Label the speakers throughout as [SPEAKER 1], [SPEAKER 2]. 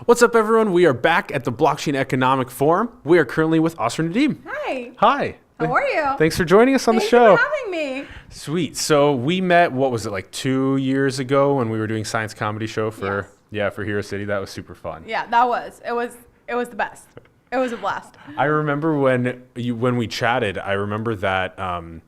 [SPEAKER 1] What's up, everyone? We are back at the Blockchain Economic Forum. We are currently with Asra Nadeem.
[SPEAKER 2] Hi.
[SPEAKER 1] Hi.
[SPEAKER 2] How are you?
[SPEAKER 1] Thanks for joining us on the show.
[SPEAKER 2] Thanks for having me.
[SPEAKER 1] Sweet. So we met, what was it, like 2 years ago when we were doing Science Comedy Show for Hero City. That was super fun.
[SPEAKER 2] Yeah, that was. It was the best. It was a blast.
[SPEAKER 1] I remember when we chatted, I remember that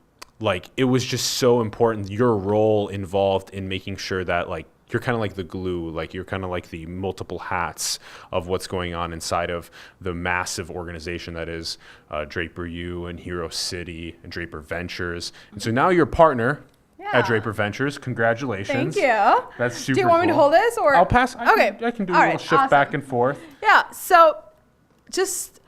[SPEAKER 1] it was just so important, your role involved in making sure that you're kind of like the glue, you're kind of like the multiple hats of what's going on inside of the massive organization that is DraperU and Hero City and Draper Ventures. And so now you're a partner at Draper Ventures. Congratulations.
[SPEAKER 2] Thank you.
[SPEAKER 1] That's super
[SPEAKER 2] Do you want me to hold this or?
[SPEAKER 1] I'll pass. I can do a little shift back and forth.
[SPEAKER 2] Yeah, so just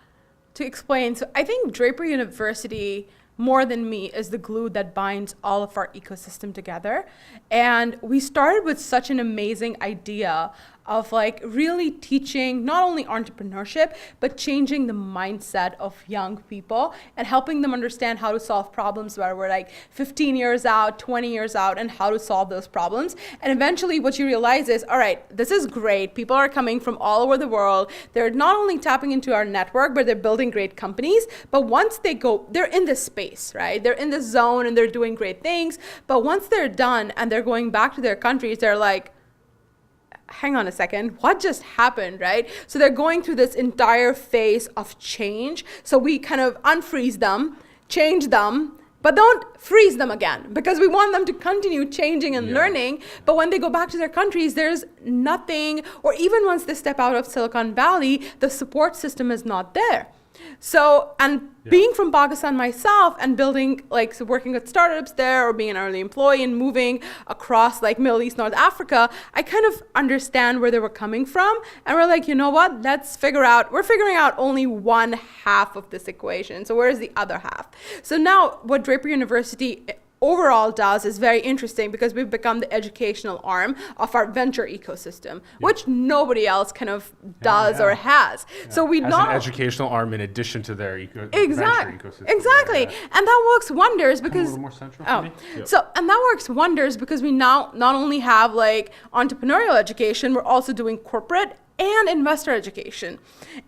[SPEAKER 2] to explain, so I think Draper University, more than me, is the glue that binds all of our ecosystem together. And we started with such an amazing idea of really teaching not only entrepreneurship, but changing the mindset of young people and helping them understand how to solve problems where we're 15 years out, 20 years out, and how to solve those problems. And eventually what you realize is, all right, this is great. People are coming from all over the world. They're not only tapping into our network, but they're building great companies. But once they go, they're in this space, right? They're in this zone and they're doing great things. But once they're done and they're going back to their countries, they're like, hang on a second, what just happened, right? So they're going through this entire phase of change. So we kind of unfreeze them, change them, but don't freeze them again, because we want them to continue changing and learning. But when they go back to their countries, there's nothing, or even once they step out of Silicon Valley, the support system is not there. So, being from Pakistan myself and building, working with startups there or being an early employee and moving across Middle East, North Africa, I kind of understand where they were coming from. And we're like, you know what, we're figuring out only one half of this equation. So where's the other half? So now what Draper University overall does is very interesting, because we've become the educational arm of our venture ecosystem, which nobody else kind of does or has. So we
[SPEAKER 1] as an educational arm in addition to their venture ecosystem.
[SPEAKER 2] Exactly. And that works wonders because
[SPEAKER 1] a little more central for me.
[SPEAKER 2] And that works wonders because we now not only have entrepreneurial education, we're also doing corporate and investor education.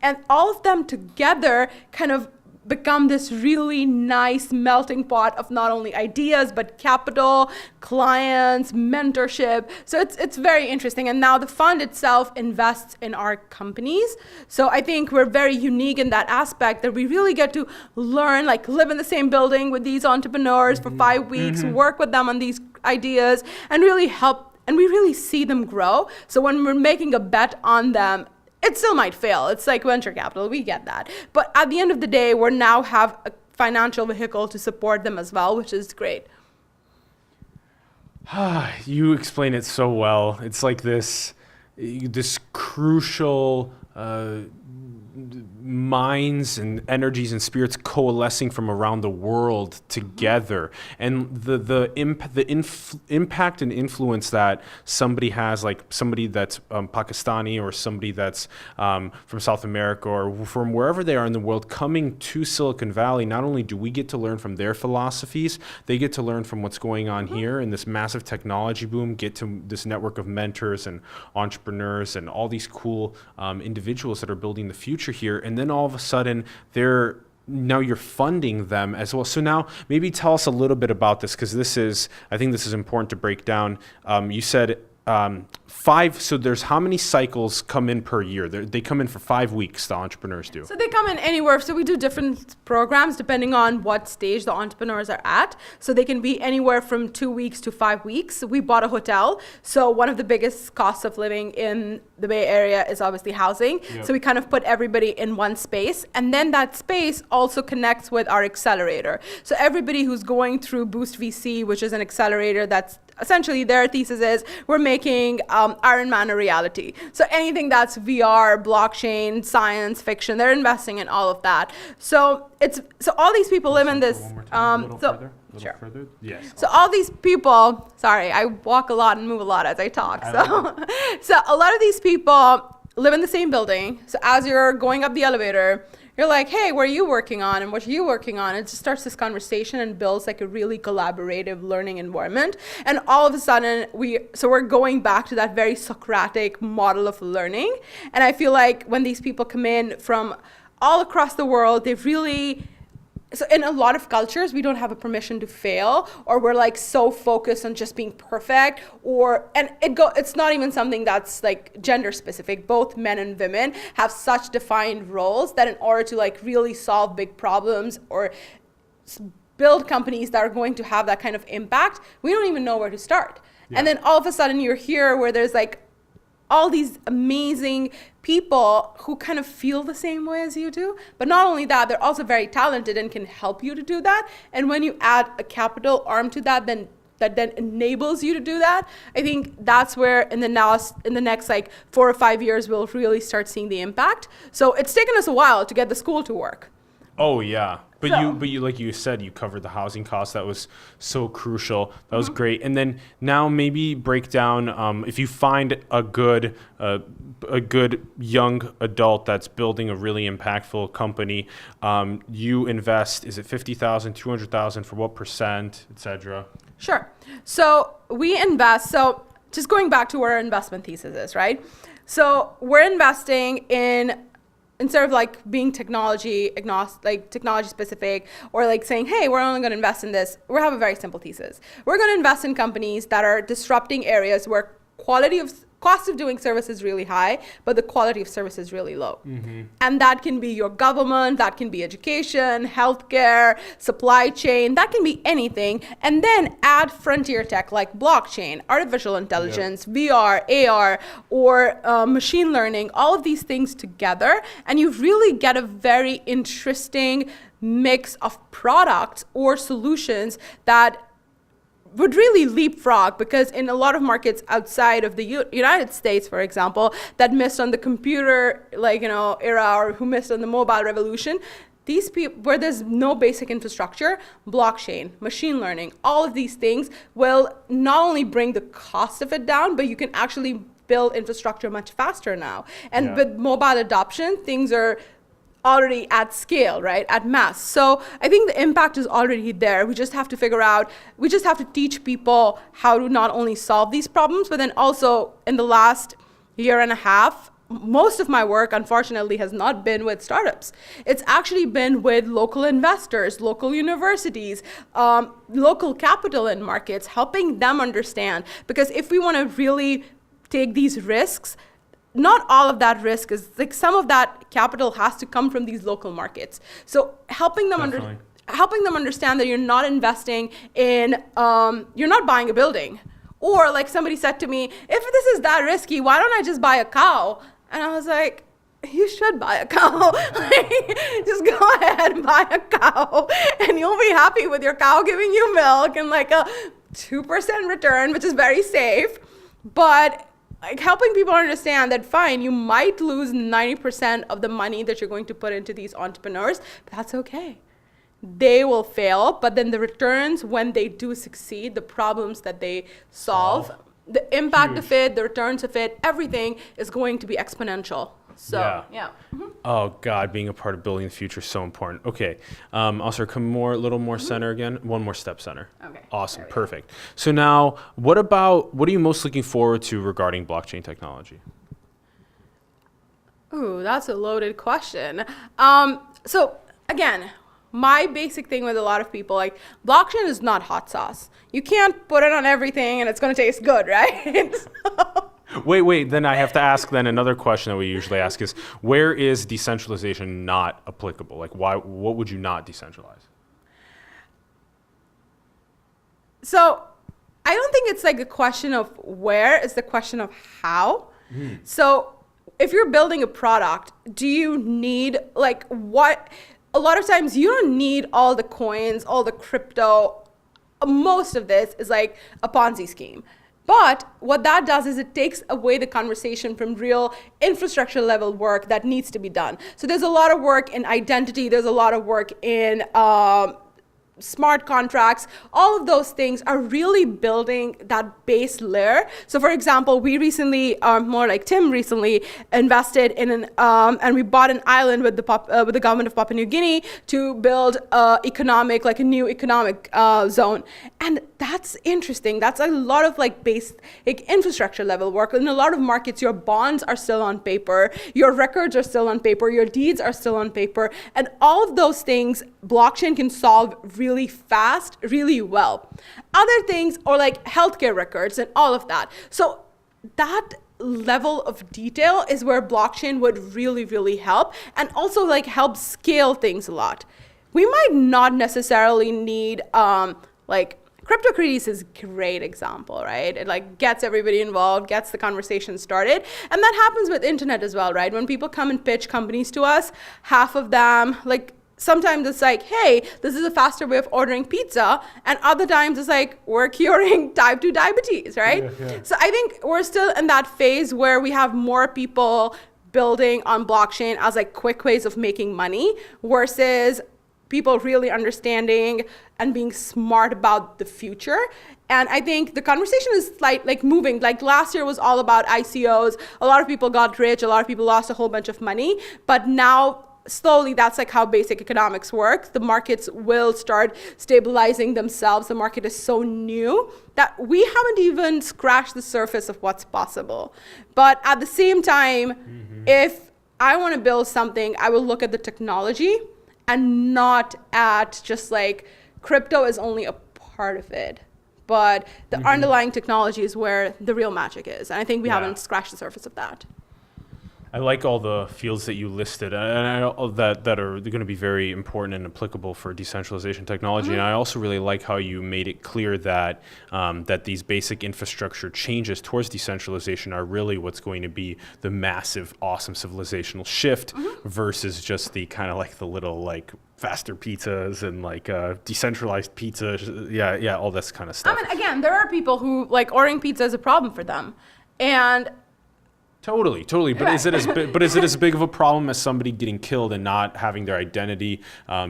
[SPEAKER 2] And all of them together kind of become this really nice melting pot of not only ideas, but capital, clients, mentorship. So it's very interesting. And now the fund itself invests in our companies. So I think we're very unique in that aspect, that we really get to learn, live in the same building with these entrepreneurs for 5 weeks, work with them on these ideas, and really help. And we really see them grow. So when we're making a bet on them, it still might fail. It's like venture capital, we get that. But at the end of the day, we now have a financial vehicle to support them as well, which is great.
[SPEAKER 1] You explain it so well. It's like this crucial minds and energies and spirits coalescing from around the world together, and the impact and influence that somebody has, somebody that's Pakistani or somebody that's from South America or from wherever they are in the world coming to Silicon Valley. Not only do we get to learn from their philosophies, they get to learn from what's going on here in this massive technology boom, get to this network of mentors and entrepreneurs and all these cool individuals that are building the future here. And then all of a sudden now you're funding them as well. So now maybe tell us a little bit about this, because I think this is important to break down. You said 5, so there's how many cycles come in per year? They come in for 5 weeks, the entrepreneurs do.
[SPEAKER 2] So they come in anywhere. So we do different programs depending on what stage the entrepreneurs are at. So they can be anywhere from 2 weeks to 5 weeks. We bought a hotel. So one of the biggest costs of living in the Bay Area is obviously housing. So we kind of put everybody in one space. And then that space also connects with our accelerator. So everybody who's going through Boost VC, which is an accelerator that's essentially their thesis is we're making Iron Man a reality. So anything that's VR, blockchain, science fiction, they're investing in all of that. So all these people live in this.
[SPEAKER 1] Further? Yes.
[SPEAKER 2] So all these people, sorry, I walk a lot and move a lot as I talk. So a lot of these people live in the same building. So as you're going up the elevator, you're like, hey, what are you working on? And what are you working on? It just starts this conversation and builds like a really collaborative learning environment. And all of a sudden we're going back to that very Socratic model of learning. And I feel like when these people come in from all across the world, they've really, so in a lot of cultures, we don't have a permission to fail, or we're like so focused on just being perfect, it's not even something that's like gender specific. Both men and women have such defined roles that in order to like really solve big problems or build companies that are going to have that kind of impact, we don't even know where to start. Yeah. And then all of a sudden you're here where there's like all these amazing people who kind of feel the same way as you do. But not only that, they're also very talented and can help you to do that. And when you add a capital arm to that, then enables you to do that, I think that's where in the next like 4 or 5 years, we'll really start seeing the impact. So it's taken us a while to get the school to work.
[SPEAKER 1] Oh yeah. But you, like you said, you covered the housing costs. That was so crucial. That was great. And then now maybe break down if you find a good young adult that's building a really impactful company. You invest. Is it 50,000, 200,000 for what percent, etc.? Sure.
[SPEAKER 2] So we invest. So just going back to what our investment thesis is, right? So we're investing in, instead of like being technology agnostic, like technology specific, or like saying, hey, we're only going to invest in this, we have a very simple thesis. We're going to invest in companies that are disrupting areas where cost of doing service is really high, but the quality of service is really low. Mm-hmm. And that can be your government, that can be education, healthcare, supply chain, that can be anything. And then add frontier tech like blockchain, artificial intelligence, VR, AR, or machine learning, all of these things together. And you really get a very interesting mix of products or solutions that would really leapfrog, because in a lot of markets outside of the United States, for example, that missed on the computer era, or who missed on the mobile revolution, these people where there's no basic infrastructure, blockchain, machine learning, all of these things will not only bring the cost of it down, but you can actually build infrastructure much faster now. And with mobile adoption, things are already at scale, right? At mass. So I think the impact is already there. We just have to teach people how to not only solve these problems, but then also in the last year and a half, most of my work, unfortunately, has not been with startups. It's actually been with local investors, local universities, local capital in markets, helping them understand. Because if we want to really take these risks, not all of that risk is like, some of that capital has to come from these local markets. So helping them understand that you're not investing in, you're not buying a building. Or like somebody said to me, if this is that risky, why don't I just buy a cow? And I was like, you should buy a cow. Just go ahead and buy a cow, and you'll be happy with your cow giving you milk and like a 2% return, which is very safe. But like helping people understand that, fine, you might lose 90% of the money that you're going to put into these entrepreneurs, but that's okay. They will fail, but then the returns, when they do succeed, the problems that they solve, the impact of it, the returns of it, everything is going to be exponential. So, yeah. Mm-hmm.
[SPEAKER 1] Oh, God, being a part of building the future is so important. Okay. Also, come a little more center again. One more step center.
[SPEAKER 2] Okay.
[SPEAKER 1] Awesome. Perfect. So now, what are you most looking forward to regarding blockchain technology?
[SPEAKER 2] Ooh, that's a loaded question. So, again, my basic thing with a lot of people, like, blockchain is not hot sauce. You can't put it on everything and it's going to taste good, right?
[SPEAKER 1] Wait, then I have to ask then another question that we usually ask is, where is decentralization not applicable? Like, what would you not decentralize?
[SPEAKER 2] So I don't think it's like a question of where, it's the question of how. So if you're building a product, do you need like what? A lot of times you don't need all the coins, all the crypto. Most of this is like a Ponzi scheme. But what that does is it takes away the conversation from real infrastructure level work that needs to be done. So there's a lot of work in identity. There's a lot of work in smart contracts, all of those things are really building that base layer. So for example, we recently, more like Tim recently, invested in and we bought an island with the government of Papua New Guinea to build a new economic zone. And that's interesting. That's a lot of like base infrastructure level work. In a lot of markets, your bonds are still on paper, your records are still on paper, your deeds are still on paper, and all of those things blockchain can solve really fast, really well. Other things are like healthcare records and all of that. So that level of detail is where blockchain would really, really help, and also like help scale things a lot. We might not necessarily need like CryptoCredits is a great example, right? It like gets everybody involved, gets the conversation started. And that happens with internet as well, right? When people come and pitch companies to us, half of them, like sometimes it's like, hey, this is a faster way of ordering pizza. And other times it's like, we're curing type 2 diabetes, right? Yeah. So I think we're still in that phase where we have more people building on blockchain as like quick ways of making money versus people really understanding and being smart about the future. And I think the conversation is like moving. Like last year was all about ICOs. A lot of people got rich. A lot of people lost a whole bunch of money. But now slowly, that's like how basic economics works. The markets will start stabilizing themselves. The market is so new that we haven't even scratched the surface of what's possible. But at the same time, if I want to build something, I will look at the technology and not at just like crypto is only a part of it. But the underlying technology is where the real magic is. And I think we haven't scratched the surface of that.
[SPEAKER 1] I like all the fields that you listed, and that are going to be very important and applicable for decentralization technology. And I also really like how you made it clear that that these basic infrastructure changes towards decentralization are really what's going to be the massive, awesome civilizational shift versus just the kind of like the little like faster pizzas and like decentralized pizza, all this kind of stuff.
[SPEAKER 2] I mean, again, there are people who like ordering pizza is a problem for them, and
[SPEAKER 1] Totally. But is it as big of a problem as somebody getting killed and not having their identity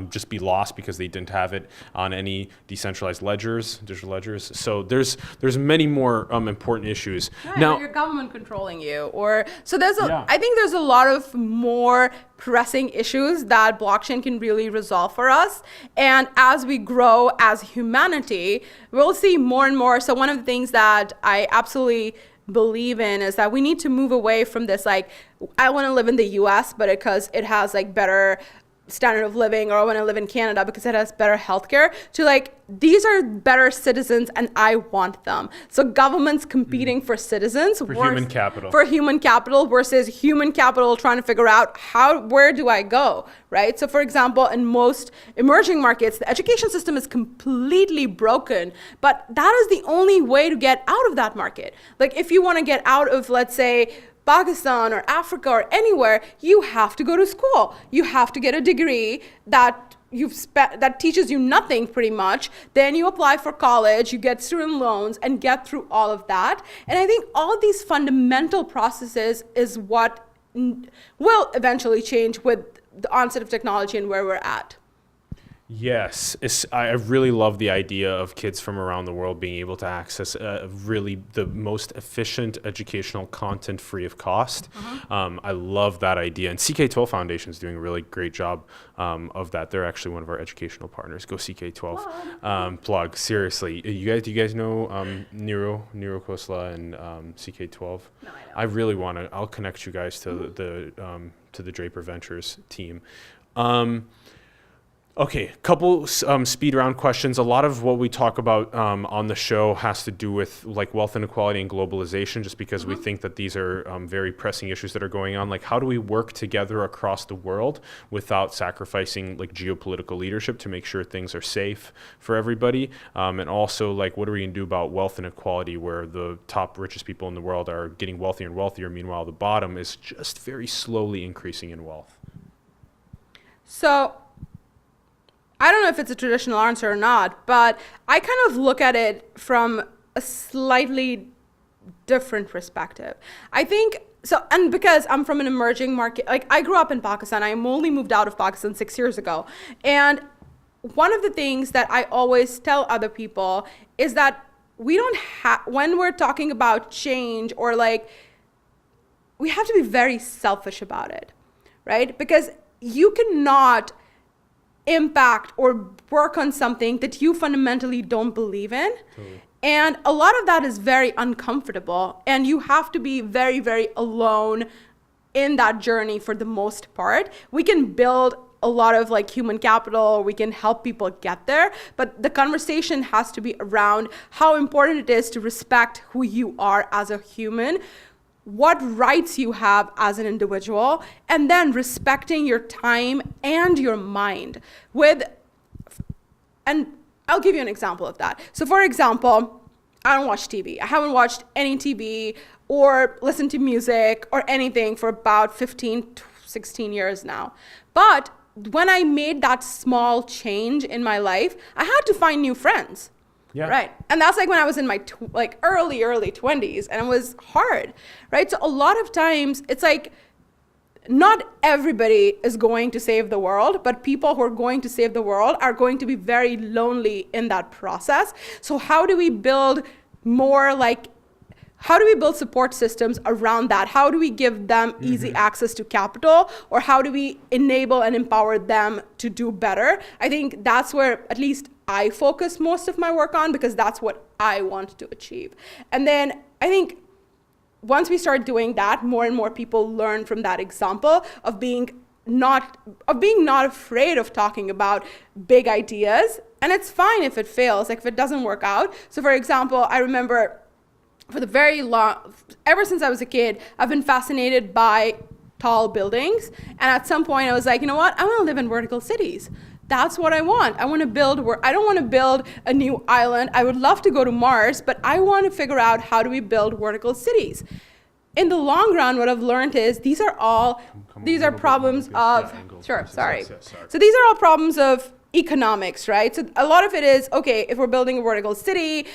[SPEAKER 1] just be lost because they didn't have it on any decentralized digital ledgers? So there's many more important issues.
[SPEAKER 2] Right, now, your government controlling you, or so there's I think there's a lot of more pressing issues that blockchain can really resolve for us. And as we grow as humanity, we'll see more and more. So one of the things that I absolutely believe in is that we need to move away from this like I want to live in the US but because it has like better standard of living, or I want to live in Canada because it has better healthcare, to like these are better citizens and I want them. So governments competing for citizens
[SPEAKER 1] for human
[SPEAKER 2] capital versus human capital trying to figure out where do I go, right? So for example, in most emerging markets, the education system is completely broken, but that is the only way to get out of that market. Like if you want to get out of, let's say, Pakistan or Africa or anywhere, you have to go to school. You have to get a degree that that teaches you nothing pretty much. Then you apply for college, you get student loans and get through all of that. And I think all of these fundamental processes is what will eventually change with the onset of technology and where we're at.
[SPEAKER 1] Yes, I really love the idea of kids from around the world being able to access really the most efficient educational content free of cost. I love that idea. And CK12 Foundation is doing a really great job of that. They're actually one of our educational partners. Go CK12. Plug, seriously. Do you guys know Niro Khosla and CK12?
[SPEAKER 2] No, I don't.
[SPEAKER 1] I really want to. I'll connect you guys to the DraperU Ventures team. Okay, couple speed round questions. A lot of what we talk about on the show has to do with like wealth inequality and globalization, just because we think that these are very pressing issues that are going on. Like, how do we work together across the world without sacrificing like geopolitical leadership to make sure things are safe for everybody? And also, like, what are we gonna do about wealth inequality, where the top richest people in the world are getting wealthier and wealthier, meanwhile the bottom is just very slowly increasing in wealth?
[SPEAKER 2] So I don't know if it's a traditional answer or not, but I kind of look at it from a slightly different perspective. I think, so, and because I'm from an emerging market, like I grew up in Pakistan, I only moved out of Pakistan 6 years ago. And one of the things that I always tell other people is that we don't have, when we're talking about change or like, we have to be very selfish about it, right? Because you cannot impact or work on something that you fundamentally don't believe in.
[SPEAKER 1] Totally.
[SPEAKER 2] And a lot of that is very uncomfortable. And you have to be very, very alone in that journey for the most part. We can build a lot of like human capital, we can help people get there, but the conversation has to be around how important it is to respect who you are as a human, what rights you have as an individual, and then respecting your time and your mind and I'll give you an example of that. So for example, I don't watch TV. I haven't watched any TV or listened to music or anything for about 15, 16 years now. But when I made that small change in my life, I had to find new friends.
[SPEAKER 1] Yeah.
[SPEAKER 2] Right. And that's like when I was in my early 20s, and it was hard. Right. So a lot of times it's like, not everybody is going to save the world, but people who are going to save the world are going to be very lonely in that process. So how do we build support systems around that? How do we give them easy access to capital, or how do we enable and empower them to do better? I think that's where at least I focus most of my work on, because that's what I want to achieve. And then I think once we start doing that, more and more people learn from that example of being not afraid of talking about big ideas. And it's fine if it fails, like if it doesn't work out. So for example, I remember ever since I was a kid, I've been fascinated by tall buildings. And at some point I was like, you know what? I want to live in vertical cities. That's what I want. I don't want to build a new island. I would love to go to Mars, but I want to figure out how do we build vertical cities. In the long run, what I've learned is these are problems of, So these are all problems of economics, right? So a lot of it is, okay, if we're building a vertical city,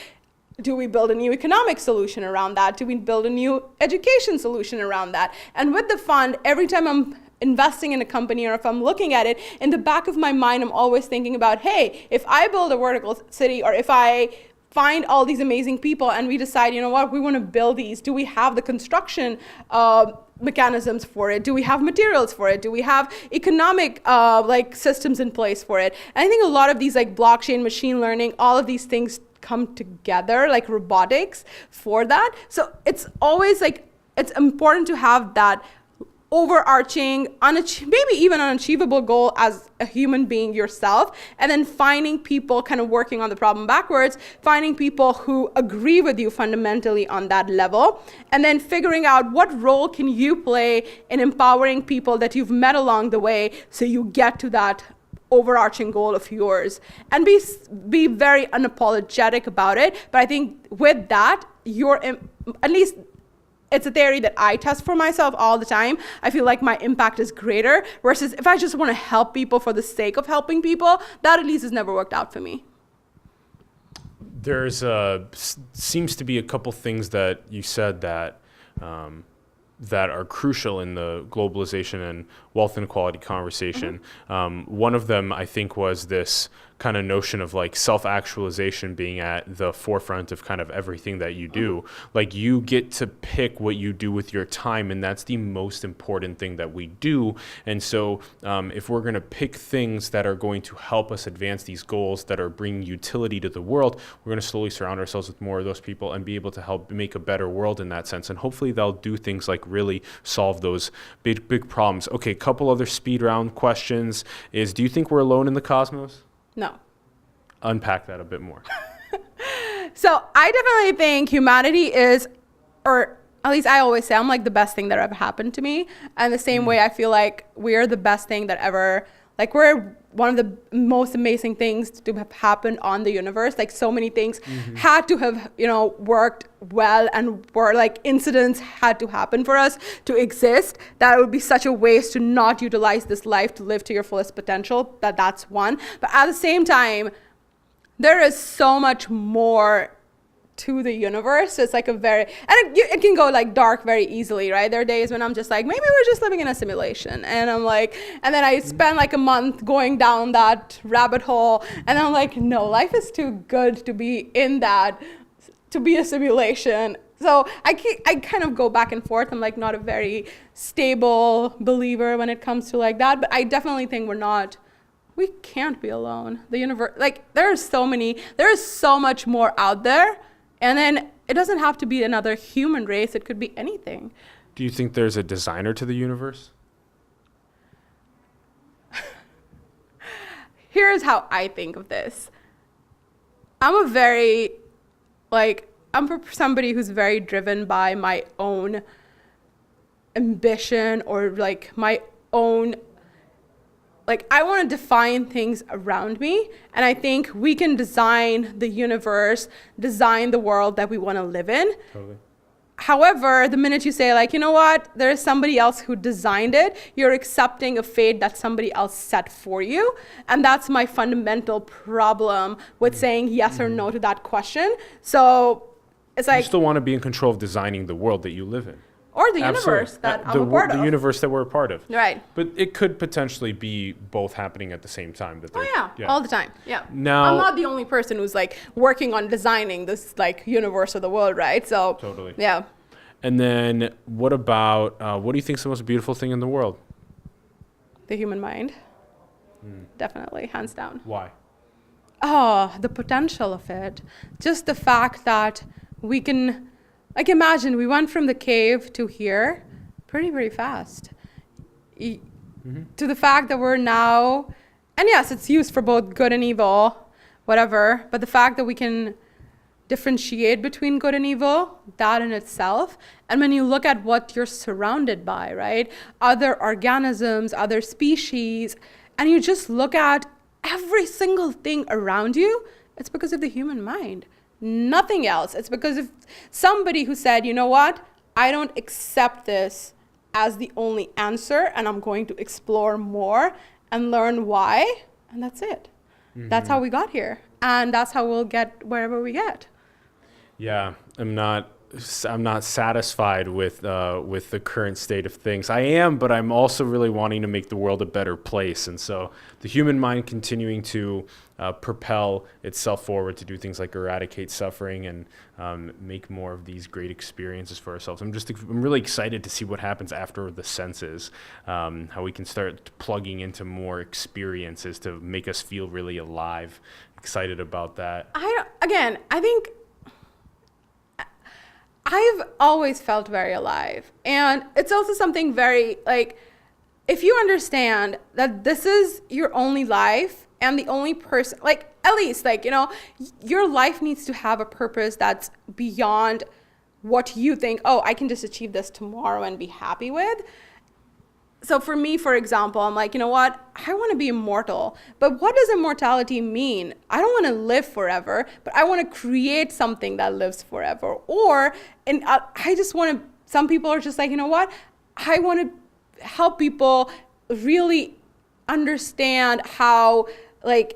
[SPEAKER 2] do we build a new economic solution around that? Do we build a new education solution around that? And with the fund, every time I'm investing in a company or if I'm looking at it, in the back of my mind, I'm always thinking about, hey, if I build a vertical city, or if I find all these amazing people and we decide, you know what, we want to build these, do we have the construction mechanisms for it? Do we have materials for it? Do we have economic systems in place for it? And I think a lot of these like blockchain, machine learning, all of these things come together, like robotics, for that. So it's always like, it's important to have that overarching, maybe even unachievable goal as a human being yourself, and then finding people, kind of working on the problem backwards, finding people who agree with you fundamentally on that level, and then figuring out what role can you play in empowering people that you've met along the way so you get to that overarching goal of yours, and be very unapologetic about it. But I think with that, at least it's a theory that I test for myself all the time. I feel like my impact is greater, versus if I just want to help people for the sake of helping people, that at least has never worked out for me.
[SPEAKER 1] There's seems to be a couple things that you said that are crucial in the globalization and wealth inequality conversation. One of them, I think, was this kind of notion of like self-actualization being at the forefront of kind of everything that you do. Like, you get to pick what you do with your time, and that's the most important thing that we do. And so if we're going to pick things that are going to help us advance these goals, that are bringing utility to the world, we're going to slowly surround ourselves with more of those people and be able to help make a better world in that sense. And hopefully they'll do things like really solve those big problems. Okay, couple other speed round questions is, do you think we're alone in the cosmos?
[SPEAKER 2] No.
[SPEAKER 1] Unpack that a bit more.
[SPEAKER 2] So I definitely think humanity is, or at least I always say, I'm like the best thing that ever happened to me. And the same way I feel like we're the best thing that ever, like we're one of the most amazing things to have happened on the universe. Like so many things had to have, worked well, and were like incidents had to happen for us to exist. That would be such a waste to not utilize this life to live to your fullest potential. That's one. But at the same time, there is so much more to the universe. So it's like a very, and it can go like dark very easily, right? There are days when I'm just like, maybe we're just living in a simulation. And I'm like, and then I spend like a month going down that rabbit hole. And I'm like, no, life is too good to be in that, to be a simulation. So I kind of go back and forth. I'm like not a very stable believer when it comes to like that. But I definitely think we can't be alone. The universe, like there is so much more out there. And then it doesn't have to be another human race. It could be anything.
[SPEAKER 1] Do you think there's a designer to the universe?
[SPEAKER 2] Here's how I think of this. I'm somebody who's very driven by my own ambition or like my own, like I want to define things around me, and I think we can design the universe, design the world that we want to live in.
[SPEAKER 1] Totally.
[SPEAKER 2] However, the minute you say like, you know what, there's somebody else who designed it, you're accepting a fate that somebody else set for you. And that's my fundamental problem with saying yes or no to that question. So it's like,
[SPEAKER 1] you still want to be in control of designing the world that you live in.
[SPEAKER 2] Or the
[SPEAKER 1] Absolutely.
[SPEAKER 2] universe that I'm a part of.
[SPEAKER 1] The universe that we're a part of.
[SPEAKER 2] Right.
[SPEAKER 1] But it could potentially be both happening at the same time.
[SPEAKER 2] All the time. Yeah.
[SPEAKER 1] Now,
[SPEAKER 2] I'm not the only person who's like working on designing this like universe of the world, right? So
[SPEAKER 1] totally.
[SPEAKER 2] Yeah.
[SPEAKER 1] And then what about, what do you think is the most beautiful thing in the world?
[SPEAKER 2] The human mind. Definitely, hands down.
[SPEAKER 1] Why?
[SPEAKER 2] Oh, the potential of it. Just the fact that we can, like imagine we went from the cave to here pretty, very fast. To the fact that we're now, and yes, it's used for both good and evil, whatever, but the fact that we can differentiate between good and evil, that in itself. And when you look at what you're surrounded by, right? Other organisms, other species, and you just look at every single thing around you, it's because of the human mind. Nothing else. It's because of somebody who said, you know what? I don't accept this as the only answer, and I'm going to explore more and learn why, and that's it. That's how we got here, and that's how we'll get wherever we get.
[SPEAKER 1] Yeah, I'm not satisfied with the current state of things. I am, but I'm also really wanting to make the world a better place. And so the human mind continuing to propel itself forward to do things like eradicate suffering and make more of these great experiences for ourselves. I'm really excited to see what happens after the senses, how we can start plugging into more experiences to make us feel really alive. Excited about that.
[SPEAKER 2] I think I've always felt very alive. And it's also something very, like, if you understand that this is your only life and the only person, like, at least, like, you know, your life needs to have a purpose that's beyond what you think, oh, I can just achieve this tomorrow and be happy with. So for me, for example, I'm like, you know what? I want to be immortal. But what does immortality mean? I don't want to live forever, but I want to create something that lives forever. I just want to, some people are just like, you know what? I want to help people really understand how, like,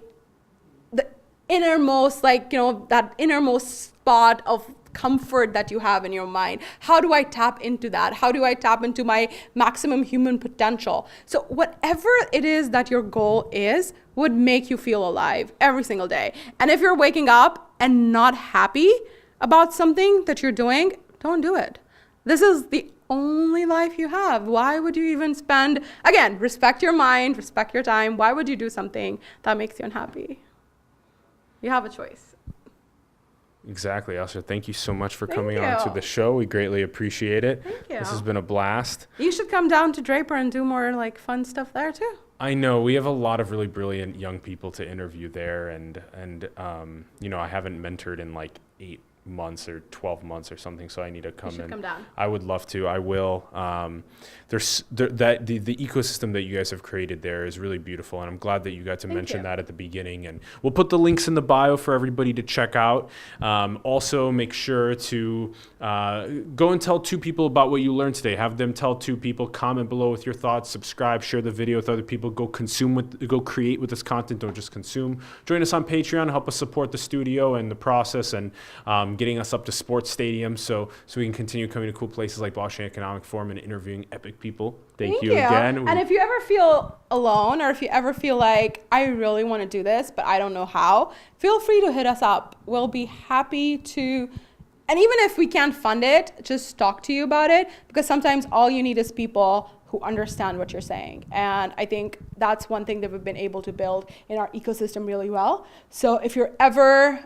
[SPEAKER 2] the innermost, like, you know, that innermost spot of comfort that you have in your mind. How do I tap into that? How do I tap into my maximum human potential? So whatever it is that your goal is would make you feel alive every single day. And if you're waking up and not happy about something that you're doing, don't do it. This is the only life you have. Why would you even spend, again, respect your mind, respect your time. Why would you do something that makes you unhappy? You have a choice.
[SPEAKER 1] Exactly, Asra. Thank you so much for coming on to the show. We greatly appreciate it.
[SPEAKER 2] Thank you.
[SPEAKER 1] This has been a blast.
[SPEAKER 2] You should come down to Draper and do more like fun stuff there too.
[SPEAKER 1] I know we have a lot of really brilliant young people to interview there, and you know, I haven't mentored in like 8 months or 12 months or something, so I need to come in.
[SPEAKER 2] Come down.
[SPEAKER 1] I would love to. I will. The ecosystem that you guys have created there is really beautiful, and I'm glad that you got to mention that at the beginning. And we'll put the links in the bio for everybody to check out. Also, make sure to go and tell 2 people about what you learned today. Have them tell 2 people. Comment below with your thoughts. Subscribe. Share the video with other people. Go create with this content. Don't just consume. Join us on Patreon. Help us support the studio and the process, and getting us up to sports stadiums so we can continue coming to cool places like Boston Economic Forum and interviewing epic people. Thank you again.
[SPEAKER 2] And if you ever feel alone, or if you ever feel like, I really want to do this, but I don't know how, feel free to hit us up. We'll be happy to, and even if we can't fund it, just talk to you about it, because sometimes all you need is people who understand what you're saying. And I think that's one thing that we've been able to build in our ecosystem really well. So if you're ever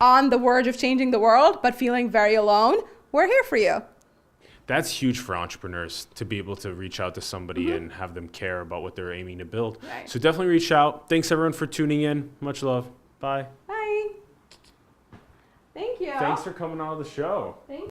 [SPEAKER 2] on the verge of changing the world, but feeling very alone, we're here for you.
[SPEAKER 1] That's huge for entrepreneurs to be able to reach out to somebody and have them care about what they're aiming to build.
[SPEAKER 2] Right.
[SPEAKER 1] So definitely reach out. Thanks everyone for tuning in. Much love. Bye.
[SPEAKER 2] Bye. Thank you.
[SPEAKER 1] Thanks for coming on the show.
[SPEAKER 2] Thank